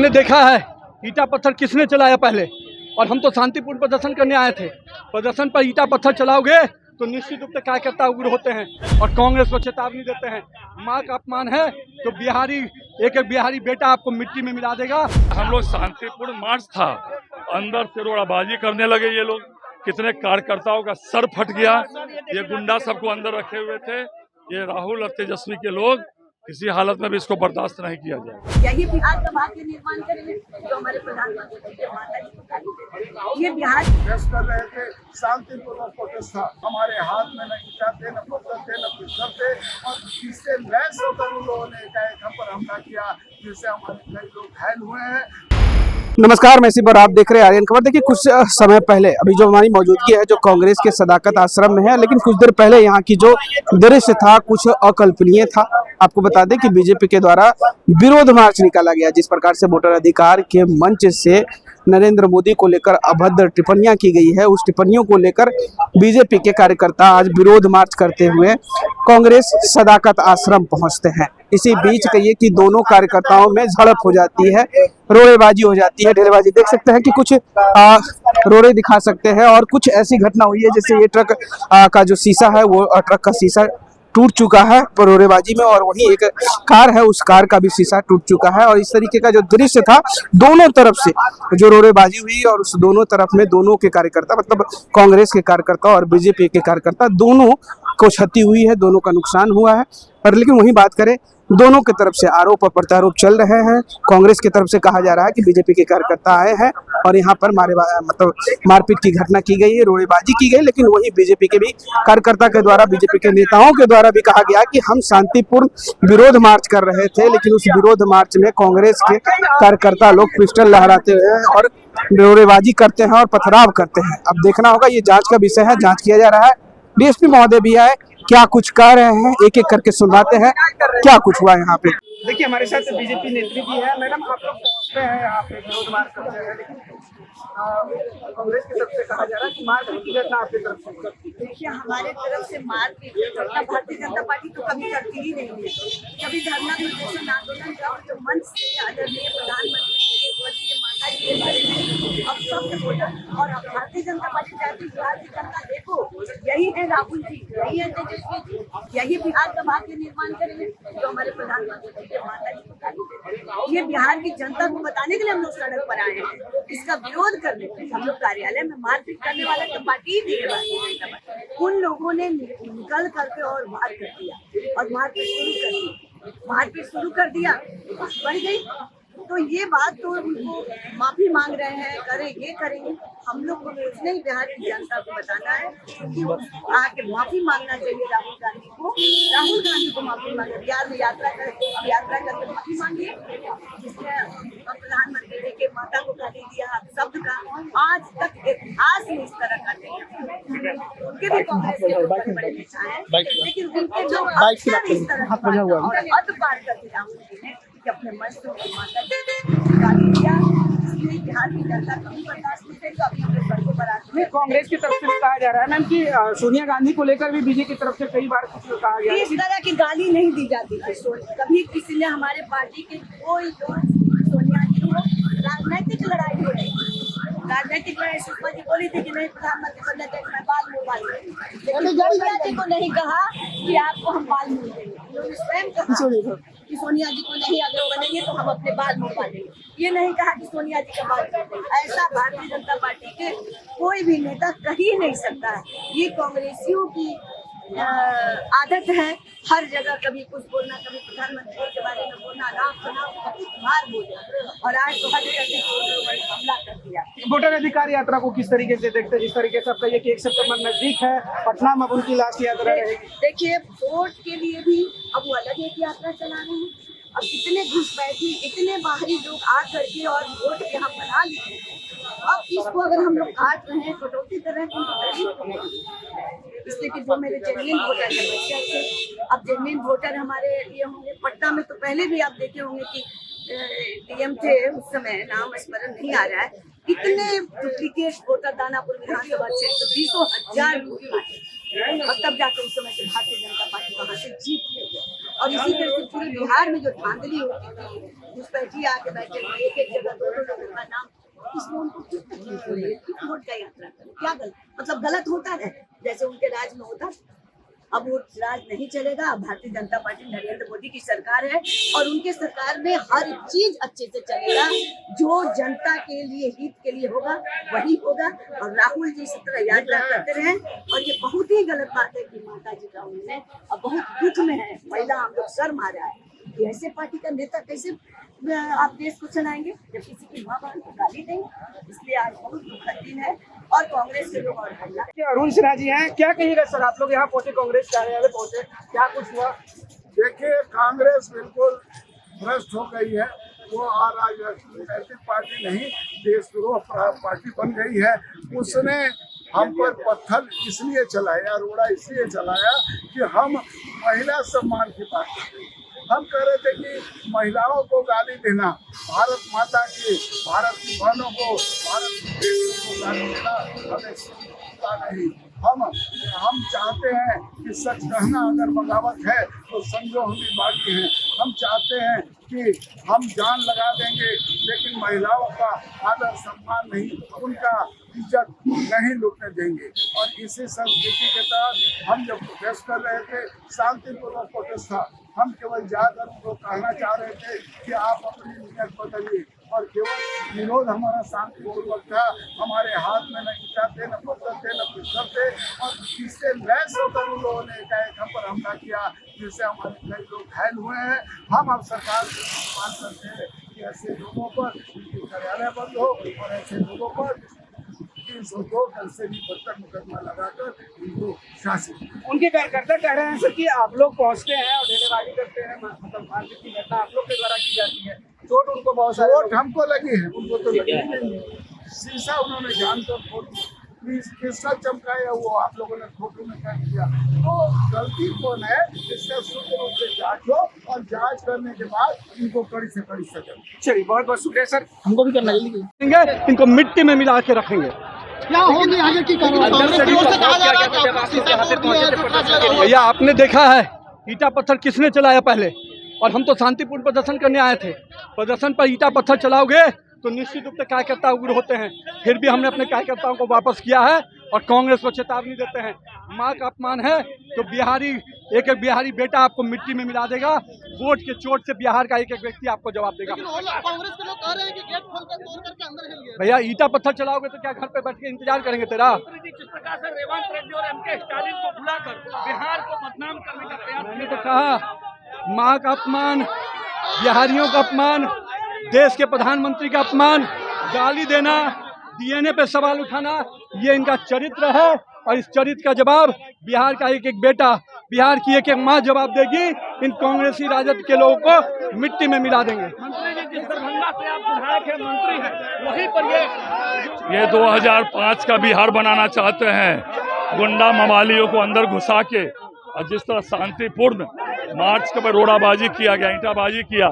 आपने देखा है ईटा पत्थर किसने चलाया पहले, और हम तो शांतिपूर्ण प्रदर्शन करने आए थे। प्रदर्शन पर ईटा पत्थर चलाओगे तो निश्चित रूप से कार्यकर्ता उग्र होते हैं और कांग्रेस को चेतावनी देते हैं। माँ का अपमान है तो बिहारी एक बिहारी बेटा आपको मिट्टी में मिला देगा। हम लोग शांतिपूर्ण मार्च था, अंदर से रोड़ाबाजी करने लगे ये लोग। कितने कार्यकर्ताओं का सर फट गया। ये गुंडा सबको अंदर रखे हुए थे। ये राहुल और तेजस्वी के लोग, किसी हालत में भी इसको बर्दाश्त नहीं किया जाए। यही बिहार का भाग्य निर्माण करेंगे जो हमारे प्रधानमंत्री माता जी को करेंगे। ये बिहार कर रहे थे, शांतिपूर्ण प्रोटेस्ट था। हमारे हाथ में न ईटा थे, न पत्थर थे, न पिस्टल थे, और इससे लैस होकर उन लोगों ने एकाएक हम पर हमला किया, जिससे हमारे कई लोग घायल हुए हैं। नमस्कार, मैं इसी पर आप देख रहे हैं आर्यन खबर। देखिए, कुछ समय पहले अभी जो हमारी मौजूदगी है जो कांग्रेस के सदाकत आश्रम में है, लेकिन कुछ देर पहले यहाँ की जो दृश्य था कुछ अकल्पनीय था। आपको बता दें कि बीजेपी के द्वारा विरोध मार्च निकाला गया। जिस प्रकार से वोटर अधिकार के मंच से नरेंद्र मोदी को लेकर अभद्र टिप्पणियां की गई है, उस टिप्पणियों को लेकर बीजेपी के कार्यकर्ता आज विरोध मार्च करते हुए कांग्रेस सदाकत आश्रम पहुंचते हैं। इसी बीच कहिए कि दोनों कार्यकर्ताओं में झड़प हो जाती है, रोड़ेबाजी हो जाती है, ढेरबाजी। देख सकते हैं कि कुछ रोड़े दिखा सकते हैं, और कुछ ऐसी घटना हुई है जैसे ये ट्रक का जो शीशा है वो ट्रक का शीशा टूट चुका है रोड़ेबाजी में, और वहीं एक कार है उस कार का भी शीशा टूट चुका है। और इस तरीके का जो दृश्य था, दोनों तरफ से जो रोड़ेबाजी हुई और उस दोनों तरफ में दोनों के कार्यकर्ता, मतलब कांग्रेस के कार्यकर्ता और बीजेपी के कार्यकर्ता, दोनों को क्षति हुई है, दोनों का नुकसान हुआ है। पर लेकिन वहीं बात करें, दोनों की तरफ से आरोप और प्रत्यारोप चल रहे हैं। कांग्रेस की तरफ से कहा जा रहा है कि बीजेपी के कार्यकर्ता आए हैं और यहाँ पर मारपीट की घटना की गई है, रोड़ेबाजी की गई। लेकिन वही बीजेपी के भी कार्यकर्ता के द्वारा, बीजेपी के नेताओं के द्वारा भी कहा गया कि हम शांतिपूर्ण विरोध मार्च कर रहे थे, लेकिन उस विरोध मार्च में कांग्रेस के कार्यकर्ता लोग पिस्टल लहराते हुए और रोड़ेबाजी करते हैं और पथराव करते हैं। अब देखना होगा, ये जांच का विषय है, जांच किया जा रहा है। डीएसपी महोदय भी आए, क्या कुछ कह रहे हैं एक एक करके सुनवाते हैं क्या कुछ हुआ यहाँ पे। देखिए, हमारे साथ बीजेपी नेत्री भी है। मैडम, आप लोग पहुँचते हैं यहाँ पे, विरोध मार्च करते हैं, लेकिन कांग्रेस की तरफ से कहा जा रहा है कि मारपीट की घटना आपकी तरफ से। देखिए, हमारे तरफ से मारपीट की घटना भारतीय जनता पार्टी तो कभी करती ही नहीं है। कभी धरना प्रदर्शन आंदोलन का जो मंच से आदरणीय प्रधानमंत्री के वर्षीय माता जी के बारे में अब सबसे बोला, और अब भारतीय जनता पार्टी चाहती है बिहार की जनता देखो, यही है राहुल जी, यही है तेजस्वी जी, यही बिहार का भाग्य निर्माण करेंगे जो हमारे प्रधानमंत्री के माता जी को करेंगे। ये बिहार की जनता को बताने के लिए हम लोग सड़क पर आए हैं, इसका विरोध करने के लिए। हम लोग कार्यालय में मारपीट करने वाला तो पार्टी ही नहीं है भारतीय जनता पार्टी। उन लोगों ने निकल करके और वार कर दिया और मारपीट शुरू कर दिया, बढ़ गई। तो ये बात तो उनको माफी मांग रहे हैं, करेंगे। हम लोग को कुछ नहीं, बिहार की जनता को बताना है कि आके माफी मांगना चाहिए राहुल गांधी को माफी मांगे। बिहार में यात्रा करके माफी मांगिए, जिसने प्रधानमंत्री जी के माता को गाली दिया शब्द का, आज तक इतिहास में इस तरह का नहीं है। उनके भी कांग्रेस के बड़े नेता हैं, लेकिन उनके जो इस तरह और हद पार कर दिया राहुल जी ने कि अपने मंच में माता जी गाली दिया, इसलिए बिहार की जनता कभी बर्दाश्त नहीं करेगी। अभी हम लोग सड़कों पर आते हैं। कांग्रेस की तरफ से भी कहा जा रहा है मैम कि सोनिया गांधी को लेकर भी बीजेपी की तरफ से कई बार कुछ कहा गया। इस तरह की गाली नहीं दी जाती थी। कभी किसी ने हमारे पार्टी के कोई लोग सोनिया जी को राजनीतिक लड़ाई हो रही, राजनीतिक लड़ाई सुषमा जी बोली थी कि नहीं प्रधानमंत्री बनना चाहिए, मैं बाल मुँह बाल, लेकिन सोनिया जी को नहीं कहा कि आपको हम बाल मुँह देंगे। उन्होंने स्वयं कहा कि सोनिया जी को नहीं अगर बनेंगे तो हम अपने बाल मुँह बालेंगे। ये नहीं कहा कि सोनिया जी का बाल मुँह देंगे। ऐसा भारतीय जनता पार्टी के कोई भी नेता कह ही नहीं सकता है। ये कांग्रेसियों की आदत है, हर जगह कभी कुछ बोलना, कभी प्रधानमंत्री के बारे में बोलना, राम मार बोलना, और आज तो हर जगह हमला कर दिया। वोटर अधिकार यात्रा को किस तरीके से देखते हैं? जिस तरीके से आप कहिए कि 1 सितंबर नजदीक है, पटना में अब उनकी लास्ट यात्रा रहेगी। देखिए, वोट के लिए भी अब वो अलग एक यात्रा चला रहे हैं। अब इतने घुसपैठी, इतने बाहरी लोग आ करके और वोट यहाँ बना लिए, अब इसको अगर हम लोग काट रहे हैं, कटौती कर रहे हैं, इसलिए कि जो मेरे जेन्युइन वोटर है बच्चे थे, अब जेन्युइन वोटर हमारे ये होंगे। पटना में तो पहले भी आप देखे होंगे कि डीएम थे, उस समय नाम स्मरण नहीं आ रहा है, इतने डुप्लीकेट वोटर दानापुर विधानसभा क्षेत्र 20,000 वोट, और तब जाकर उस समय से भारतीय जनता पार्टी वहां से जीत गई। और इसी तरह से पूरे बिहार में जो धांधली होती थी, घुसपैठी आके बैठे हुए एक जगह दो लोगों का नाम, इसमें उनको क्यों तकलीफ हो रही है? क्यों वोट का यात्रा करें? क्या गलत, मतलब गलत होता है जैसे उनके राज में होता। अब वो राज नहीं चलेगा। भारतीय जनता पार्टी नरेंद्र मोदी की सरकार है और उनके सरकार में हर चीज अच्छे से चलेगा। जो जनता के लिए हित के लिए होगा वही होगा। और राहुल जी इस तरह यात्रा करते रहे और ये बहुत ही गलत बात है कि माता जी का उन्होंने अब बहुत दुख में है, महिला हम लोग सर मारा है कि ऐसे पार्टी का नेता कैसे आप देश को चलाएंगे जब किसी की माँ बहन को गाली देंगे। इसलिए आज बहुत दुखद दिन है और कांग्रेस के लोग और हल्ला। अरुण सिन्हा जी हैं, क्या कहिएगा सर? आप लोग यहाँ पहुंचे, कांग्रेस कार्यालय पहुंचे, क्या कुछ हुआ? देखिए, कांग्रेस बिल्कुल भ्रष्ट हो गई है। वो राजनीतिक पार्टी नहीं, देशद्रोह पार्टी बन गई है। उसने हम पर पत्थर इसलिए चलाया, रोड़ा इसलिए चलाया कि हम महिला सम्मान की बात करते हैं। हम कह रहे थे कि महिलाओं को गाली देना, भारत माता की, भारत की बहनों को, भारत की बेटियों को गाली देना हमें सूझता नहीं। हम चाहते हैं कि सच कहना अगर बगावत है तो समझो हम भी बागी हैं। हम चाहते हैं कि हम जान लगा देंगे लेकिन महिलाओं का आदर सम्मान नहीं, उनका इज्जत नहीं लूटने देंगे। और इसी संस्कृति के तहत हम जब प्रोटेस्ट कर रहे थे, शांतिपूर्वक प्रोटेस्ट था, हम केवल जाकर उनको कहना चाह रहे थे कि आप अपनी नीयत बदलिए और केवल विरोध हमारा शांतिपूर्वक था। हमारे हाथ में न ईटा थे, न पत्थर थे, न पिस्टल थे और इससे लैस होकर उन लोगों ने एकाएक हम पर हमला किया जिससे हमारे कई लोग घायल हुए हैं। हम अब सरकार से मांग करते हैं कि ऐसे लोगों पर इनके कार्यालय बंद हो और ऐसे लोगों पर 302 से भी बदतर मुकदमा लगाकर इनको शासित। उनके कार्यकर्ता कह रहे हैं सर कि आप लोग पहुंचते हैं और ढेलेबाजी करते हैं, मतलब मारपीट की घटना आप लोग के द्वारा की जाती है। चोट उनको बहुत सारे चोट हमको लगी है, उनको तो लगी नहीं। शीशा उन्होंने जानकर फोड़ किसका चमकाया वो आप लोगों ने फोटो में कर दिया। तो गलती कौन है, इसका शुद्ध रूप से जांच हो और जांच करने के बाद इनको कड़ी से कड़ी सजा। चलिए, बहुत बहुत शुक्रिया सर, हमको भी करना देंगे, इनको मिट्टी में मिला के रखेंगे। क्या होगी आगे की कार्रवाई? भैया आपने देखा है ईटा पत्थर किसने चलाया पहले, और हम तो शांतिपूर्ण प्रदर्शन करने आए थे। प्रदर्शन पर ईटा पत्थर चलाओगे तो निश्चित रूप से कार्यकर्ता उग्र होते हैं। फिर भी हमने अपने कार्यकर्ताओं को वापस किया है और कांग्रेस को चेतावनी देते हैं। माँ का अपमान है तो बिहारी, एक एक बिहारी बेटा आपको मिट्टी में मिला देगा। वोट के चोट से बिहार का एक एक व्यक्ति आपको जवाब देगा। कांग्रेस के लोग कह रहे हैं कि गेट खोलकर तोड़ करके अंदर हिल गए। भैया ईटा पत्थर चलाओगे तो क्या घर पे बैठ के इंतजार करेंगे तेरा? जिस प्रकार से रेवंत रेड्डी और एमके स्टालिन को बुलाकर बिहार को बदनाम करने का प्रयास मैंने तो कहा, माँ का अपमान, बिहारियों का अपमान, देश के प्रधानमंत्री का अपमान, गाली देना, डीएनए पे सवाल उठाना, ये इनका चरित्र है। और इस चरित्र का जवाब बिहार का एक एक बेटा, बिहार की एक एक माँ जवाब देगी। इन कांग्रेसी राजद के लोगों को मिट्टी में मिला देंगे। मंत्री जी, जिस दरभंगा से आप विधायक है, मंत्री है, वहीं पर ये 2005 का बिहार बनाना चाहते हैं, गुंडा मवालियों को अंदर घुसा के। और जिस तरह शांतिपूर्ण मार्च के रोड़ाबाजी किया गया, ईंटाबाजी किया,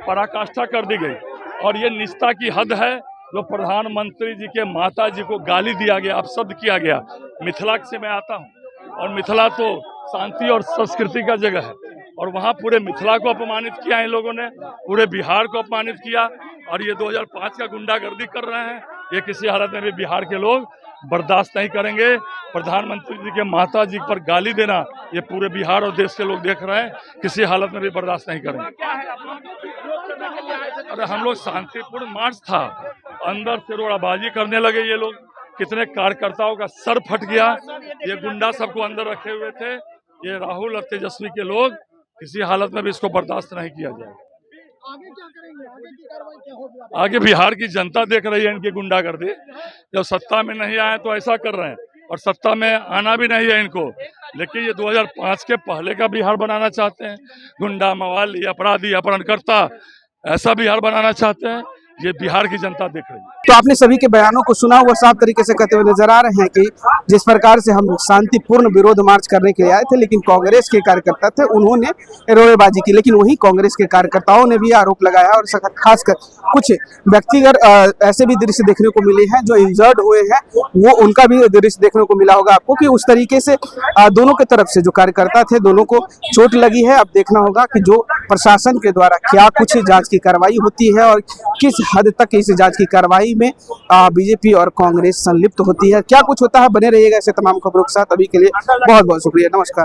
पराकाष्ठा कर दी गई। और ये निष्ठा की हद है जो प्रधानमंत्री जी के माता जी को गाली दिया गया, अपशब्द किया गया। मिथिला से मैं आता हूँ और मिथिला तो शांति और संस्कृति का जगह है, और वहाँ पूरे मिथिला को अपमानित किया इन लोगों ने, पूरे बिहार को अपमानित किया। और ये 2005 का गुंडागर्दी कर रहे हैं। ये किसी हालत में भी बिहार के लोग बर्दाश्त नहीं करेंगे। प्रधानमंत्री जी के माता जी पर गाली देना ये पूरे बिहार और देश के लोग देख रहे हैं, किसी हालत में भी बर्दाश्त नहीं करेंगे। अरे हम लोग शांतिपूर्ण मार्च था, अंदर से रोड़ाबाजी करने लगे ये लोग। कितने कार्यकर्ताओं का सर फट गया। ये गुंडा सबको अंदर रखे हुए थे। ये राहुल और तेजस्वी के लोग, किसी हालत में भी इसको बर्दाश्त नहीं किया जाएगा। आगे क्या करेंगे? आगे की कार्रवाई क्या होगी? आगे बिहार की जनता देख रही है इनकी गुंडागर्दी। जब सत्ता में नहीं आए तो ऐसा कर रहे हैं, और सत्ता में आना भी नहीं है इनको। लेकिन ये 2005 के पहले का बिहार बनाना चाहते हैं। गुंडा, मवाली, अपराधी, अपहरणकर्ता, ऐसा बिहार बनाना चाहते हैं। ये बिहार की जनता देख रही है। तो आपने सभी के बयानों को सुना हुआ, साफ तरीके से कहते हुए नजर आ रहे हैं कि जिस प्रकार से हम शांतिपूर्ण विरोध मार्च करने के लिए आए थे, लेकिन कांग्रेस के कार्यकर्ता थे उन्होंने रोड़ेबाजी की। लेकिन वहीं कांग्रेस के कार्यकर्ताओं ने भी आरोप लगाया और खासकर कुछ व्यक्तिगत ऐसे भी दृश्य देखने को मिले हैं जो इंजर्ड हुए हैं, वो उनका भी दृश्य देखने को मिला होगा आपको कि उस तरीके से दोनों की तरफ से जो कार्यकर्ता थे दोनों को चोट लगी है। अब देखना होगा कि जो प्रशासन के द्वारा क्या कुछ जांच की कार्रवाई होती है और किस हद तक इस जांच की कार्रवाई में बीजेपी और कांग्रेस संलिप्त होती है। क्या कुछ होता है, बने रहिएगा ऐसे तमाम खबरों के साथ। अभी के लिए बहुत बहुत शुक्रिया, नमस्कार।